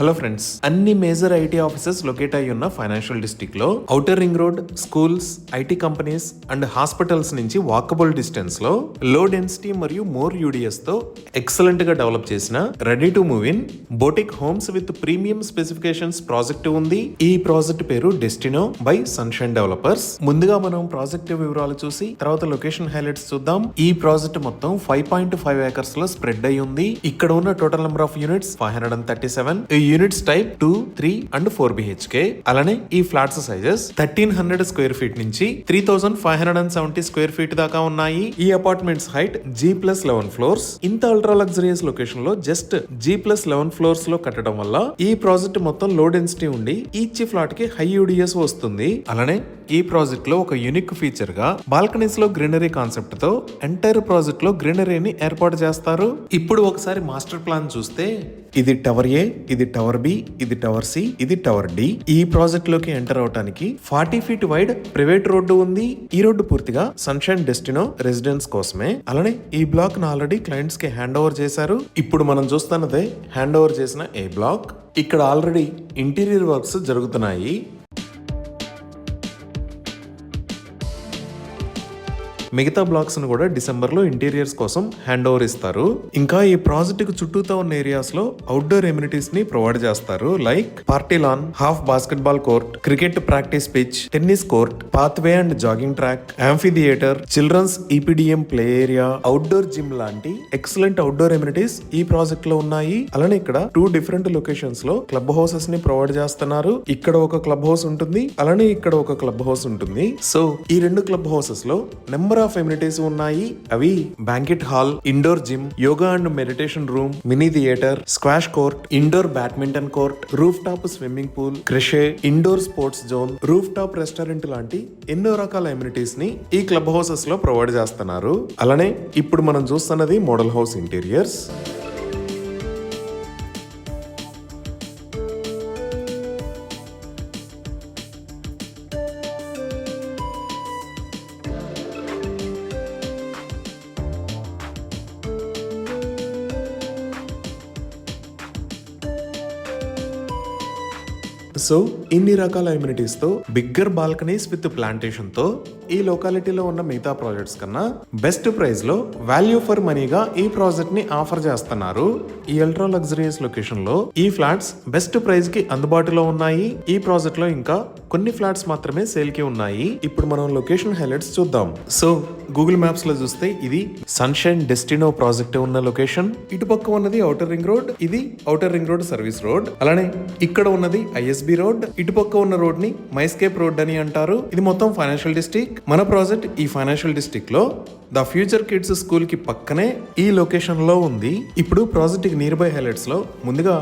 Hello friends, అన్ని major IT offices locate అయి ఉన్న ఫైనాన్షియల్ డిస్ట్రిక్ట్ లో outer ring road, schools, IT companies and hospitals నుంచి walkable distance లో లో డెన్సిటీ మరియు మోర్ యూడిఎస్ తో ఎక్సలెంట్ గా డెవలప్ చేసిన ready to move in boutique homes with premium specifications project ఉంది. ఈ ప్రాజెక్ట్ పేరు డెస్టినో బై సన్షైన్ డెవలపర్స్. ముందుగా మనం ప్రాజెక్ట్ వివరాలు చూసి తర్వాత లొకేషన్ హైలైట్స్ చూద్దాం. ఈ ప్రాజెక్ట్ మొత్తం 5.5 ఏకర్స్ లో స్ప్రెడ్ అయి ఉంది. ఇక్కడ ఉన్న total number of units 537. Units type 2, 3 and 4 BHK. అలానే ఈ ఫ్లాట్స్ సైజెస్ 1300 స్క్వేర్ ఫీట్ నుంచి 3570 స్క్వేర్ ఫీట్ దాకా ఉన్నాయి. ఈ అపార్ట్మెంట్స్ హైట్ G+11 ఫ్లోర్స్. ఇంత అల్ట్రా లగ్జరియస్ లొకేషన్ లో జస్ట్ G+11 ఫ్లోర్స్ లో కట్టడం వల్ల ఈ ప్రాజెక్ట్ మొత్తం లో డెన్సిటీ ఉండి ఈచ్ ఫ్లాట్ కి హై యూడిఎస్ వస్తుంది. అలానే ఈ ప్రాజెక్ట్ లో ఒక యూనిక్ ఫీచర్ గా బాల్కనీస్ లో గ్రీనరీ కాన్సెప్ట్ తో ఎంటైర్ ప్రాజెక్ట్ లో గ్రీనరీని ఏర్పాటు చేస్తారు. ఇప్పుడు ఒకసారి మాస్టర్ ప్లాన్ చూస్తే ఇది టవర్ ఏ, ఇది టవర్ బి, ఇది టవర్ సి, ఇది టవర్ డి. ఈ ప్రాజెక్ట్ లోకి ఎంటర్ అవడానికి 40 ఫీట్ వైడ్ ప్రైవేట్ రోడ్డు ఉంది. ఈ రోడ్డు పూర్తిగా సన్షైన్ డెస్టినో రెసిడెన్స్ కోసమే. అలానే ఈ బ్లాక్ ను ఆల్రెడీ క్లయింట్స్ కి హ్యాండ్ ఓవర్ చేశారు. ఇప్పుడు మనం చూస్తున్నదే హ్యాండ్ ఓవర్ చేసిన ఏ బ్లాక్. ఇక్కడ ఆల్రెడీ ఇంటీరియర్ వర్క్స్ జరుగుతున్నాయి. మిగతా బ్లాక్స్ ను కూడా డిసెంబర్ లో ఇంటీరియర్స్ కోసం హ్యాండ్ ఓవర్ ఇస్తారు. ఇంకా ఈ ప్రాజెక్ట్ కు చుట్టూతో ఉన్న ఏరియాస్ లో అవుట్డోర్ ఎమ్యూనిటీస్ ని ప్రొవైడ్ చేస్తారు. Like party lawn, half basketball court, cricket practice pitch, tennis court, pathway and jogging track, amphitheatre, children's EPDM play area, outdoor gym లాంటి ఎక్సలెంట్ అవుట్డోర్ ఎమ్యూనిటీస్ ఈ project లో ఉన్నాయి. అలానే ఇక్కడ 2 different locations లో club houses ని provide చేస్తున్నారు. ఇక్కడ ఒక క్లబ్ హౌస్ ఉంటుంది, అలానే ఇక్కడ ఒక క్లబ్ హౌస్ ఉంటుంది. సో ఈ 2 క్లబ్ హౌసెస్ లో నెంబర్ ఆఫ్ ఎమ్యూనిటీస్ ఉన్నాయి. అవి banquet hall, indoor gym, yoga and meditation room, mini theatre, squash court, indoor badminton court, roof top swimming pool, creche, indoor sports zone, roof top restaurant లాంటి ఎన్నో రకాల amenities ని ఈ club houses లో provide చేస్తున్నారు. అలానే ఇప్పుడు మనం చూస్తున్నది మోడల్ హౌస్ ఇంటీరియర్స్. సో ఇన్ని రకాల ఎమ్యూనిటీస్ తో బిగ్గర్ బాల్కనీస్ విత్ ప్లాంటేషన్ తో ఈ లొకాలిటీలో ఉన్న మిగతా ప్రాజెక్ట్స్ కన్నా బెస్ట్ ప్రైస్ లో వాల్యూ ఫర్ మనీగా ఈ ప్రాజెక్ట్ ని ఆఫర్ చేస్తున్నారు. ఈ అల్ట్రా లగ్జరియస్ లొకేషన్ లో ఈ ఫ్లాట్స్ బెస్ట్ ప్రైస్ కి అందుబాటులో ఉన్నాయి. ఈ ప్రాజెక్ట్ లో ఇంకా కొన్ని ఫ్లాట్స్ మాత్రమే సేల్ కి ఉన్నాయి. ఇప్పుడు మనం లొకేషన్ హైలైట్స్ చూద్దాం. సో గూగుల్ మ్యాప్స్ లో చూస్తే ఇది సన్షైన్ డెస్టినో ప్రాజెక్ట్ ఉన్న లొకేషన్. ఇటుపక్క ఉన్నది ఔటర్ రింగ్ రోడ్, ఇది outer ring road service road. అలానే ఇక్కడ ఉన్నది ISB రోడ్. ఇటుపక్క ఉన్న రోడ్ ని మైస్కేప్ రోడ్ అని అంటారు. ఇది మొత్తం ఫైనాన్షియల్ డిస్ట్రిక్ట్. మన ప్రాజెక్ట్ ఈ ఫైనాన్షియల్ డిస్ట్రిక్ట్ లో ద ఫ్యూచర్ కిడ్స్ స్కూల్ కి పక్కనే ఈ లొకేషన్ లో ఉంది. ఇప్పుడు ప్రాజెక్ట్ నియర్ బై హైలైట్స్ లో ముందుగా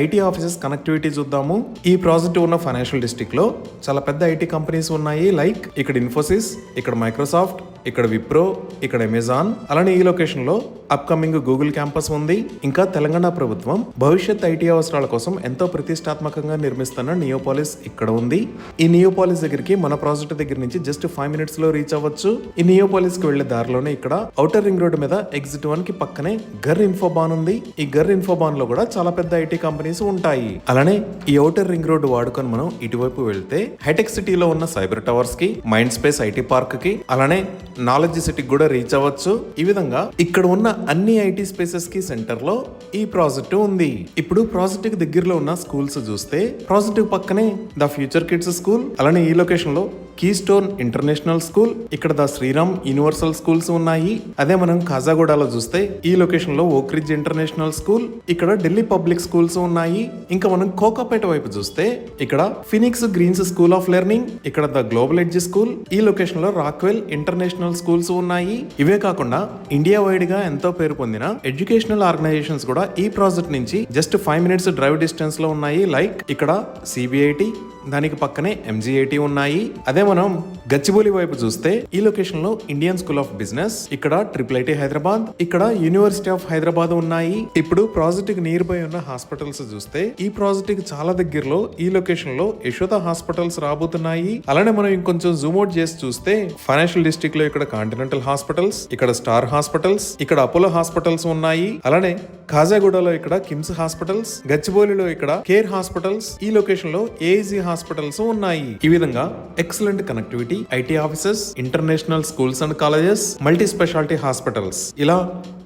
ఐటీ ఆఫీసెస్ కనెక్టివిటీ చూద్దాము. ఈ ప్రాజెక్ట్ ఉన్న ఫైనాన్షియల్ డిస్ట్రిక్ట్ లో చాలా పెద్ద ఐటీ కంపెనీస్ ఉన్నాయి. లైక్ ఇక్కడ ఇన్ఫోసిస్, ఇక్కడ మైక్రోసాఫ్ట్, ఇక్కడ విప్రో, ఇక్కడ అమెజాన్. అలానే ఈ లొకేషన్ లో అప్కమింగ్ గూగుల్ క్యాంపస్ ఉంది. ఇంకా తెలంగాణ ప్రభుత్వం భవిష్యత్ ఐటీ అవసరాల కోసం ఎంతో ప్రతిష్టాత్మకంగా నిర్మిస్తున్న నియోపాలిస్ ఇక్కడ ఉంది. ఈ నియోపాలిస్ దగ్గరికి మన ప్రాజెక్ట్ దగ్గర నుంచి జస్ట్ 5 minutes లో రీచ్ అవ్వచ్చు. ఈ నియోపాలిస్ కి వెళ్లే దారిలోనే ఇక్కడ ఔటర్ రింగ్ రోడ్ మీద ఎగ్జిట్ 1 కి పక్కనే గర్ ఇన్ఫోబాన్ ఉంది. ఈ గర్ ఇన్ఫోబాన్ లో కూడా చాలా పెద్ద ఐటీ కంపెనీస్ ఉంటాయి. అలానే ఈ ఔటర్ రింగ్ రోడ్ వాడుకొని మనం ఇటువైపు వెళ్తే హైటెక్ సిటీలో ఉన్న సైబర్ టవర్స్ కి, మైండ్ స్పేస్ ఐటీ పార్క్ కి, అలానే నాలెడ్జ్ సిటీకి కూడా రీచ్ అవ్వచ్చు. ఈ విధంగా ఇక్కడ ఉన్న అన్ని ఐటీ స్పేసెస్ కి సెంటర్ లో ఈ ప్రాజెక్ట్ ఉంది. ఇప్పుడు ప్రాజెక్ట్ కి దగ్గరలో ఉన్న స్కూల్స్ చూస్తే ప్రాజెక్ట్ పక్కనే ద ఫ్యూచర్ కిడ్స్ స్కూల్, అలానే ఈ లొకేషన్ లో కీస్టోన్ ఇంటర్నేషనల్ స్కూల్, ఇక్కడ ద శ్రీరామ్ యూనివర్సల్ స్కూల్స్ ఉన్నాయి. అదే మనం కాజాగూడలో చూస్తే ఈ లొకేషన్ లో ఓక్రిడ్జ్ ఇంటర్నేషనల్ స్కూల్, ఇక్కడ ఢిల్లీ పబ్లిక్ స్కూల్స్ ఉన్నాయి. ఇంకా మనం కోకాపేట వైపు చూస్తే ఇక్కడ Phoenix Greens School of Learning, ఇక్కడ ద గ్లోబల్ ఎడ్జ్ స్కూల్, ఈ లొకేషన్ లో రాక్వెల్ ఇంటర్నేషనల్ స్కూల్స్ ఉన్నాయి. ఇవే కాకుండా ఇండియా వైడ్ గా ఎంతో పేరు పొందిన ఎడ్యుకేషనల్ ఆర్గనైజేషన్స్ కూడా ఈ ప్రాజెక్ట్ నుంచి జస్ట్ 5 minutes డ్రైవ్ డిస్టెన్స్ లో ఉన్నాయి. లైక్ ఇక్కడ CBIT, దానికి పక్కనే MGIT ఉన్నాయి. అదే మనం గచ్చిబౌలి వైపు చూస్తే ఈ లొకేషన్ లో ఇండియన్ స్కూల్ ఆఫ్ బిజినెస్, ఇక్కడ IIIT హైదరాబాద్, ఇక్కడ యూనివర్సిటీ ఆఫ్ హైదరాబాద్ ఉన్నాయి. ఇప్పుడు ప్రాజెక్ట్ కి నియర్ బై ఉన్న హాస్పిటల్స్ చూస్తే ఈ ప్రాజెక్ట్ కి చాలా దగ్గరలో ఈ లొకేషన్ లో యశోద హాస్పిటల్స్ రాబోతున్నాయి. అలానే మనం ఇంకొంచెం జూమ్ అవుట్ చేసి చూస్తే ఫైనాన్షియల్ డిస్ట్రిక్ట్ లో ఇక్కడ కాంటినెంటల్ హాస్పిటల్స్, ఇక్కడ స్టార్ హాస్పిటల్స్, ఇక్కడ అపోలో హాస్పిటల్స్ ఉన్నాయి. అలానే ఖాజాగూడలో ఇక్కడ కిమ్స్ హాస్పిటల్స్, గచ్చిబౌలిలో ఇక్కడ కేర్ హాస్పిటల్స్, ఈ లొకేషన్ లో ఏఐజీ హాస్పిటల్స్ ఉన్నాయి. ఈ విధంగా excellent connectivity, IT offices, international schools and colleges, multi speciality hospitals, ఇలా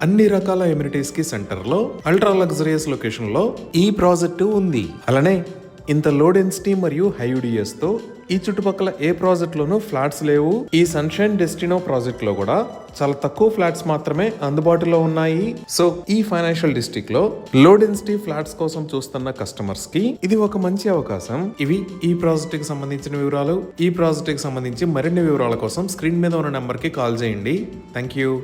అన్ని రకాల ఎమ్యూనిటీస్ కి సెంటర్ లో అల్ట్రా లగ్జరియస్ లొకేషన్ లో ఈ ప్రాజెక్టు ఉంది. అలానే ఇంత లో డెన్సిటీ మరియు హై యూడిఎస్ తో ఈ చుట్టుపక్కల ఏ ప్రాజెక్ట్ లోనూ ఫ్లాట్స్ లేవు. ఈ సన్షైన్ డెస్టినో ప్రాజెక్ట్ లో కూడా చాలా తక్కువ ఫ్లాట్స్ మాత్రమే అందుబాటులో ఉన్నాయి. సో ఈ ఫైనాన్షియల్ డిస్ట్రిక్ట్ లో లో డెన్సిటీ ఫ్లాట్స్ కోసం చూస్తున్న కస్టమర్స్ కి ఇది ఒక మంచి అవకాశం. ఇవి ఈ ప్రాజెక్ట్ కి సంబంధించిన వివరాలు. ఈ ప్రాజెక్ట్ కి సంబంధించి మరిన్ని వివరాల కోసం స్క్రీన్ మీద ఉన్న నెంబర్ కి కాల్ చేయండి. Thank you.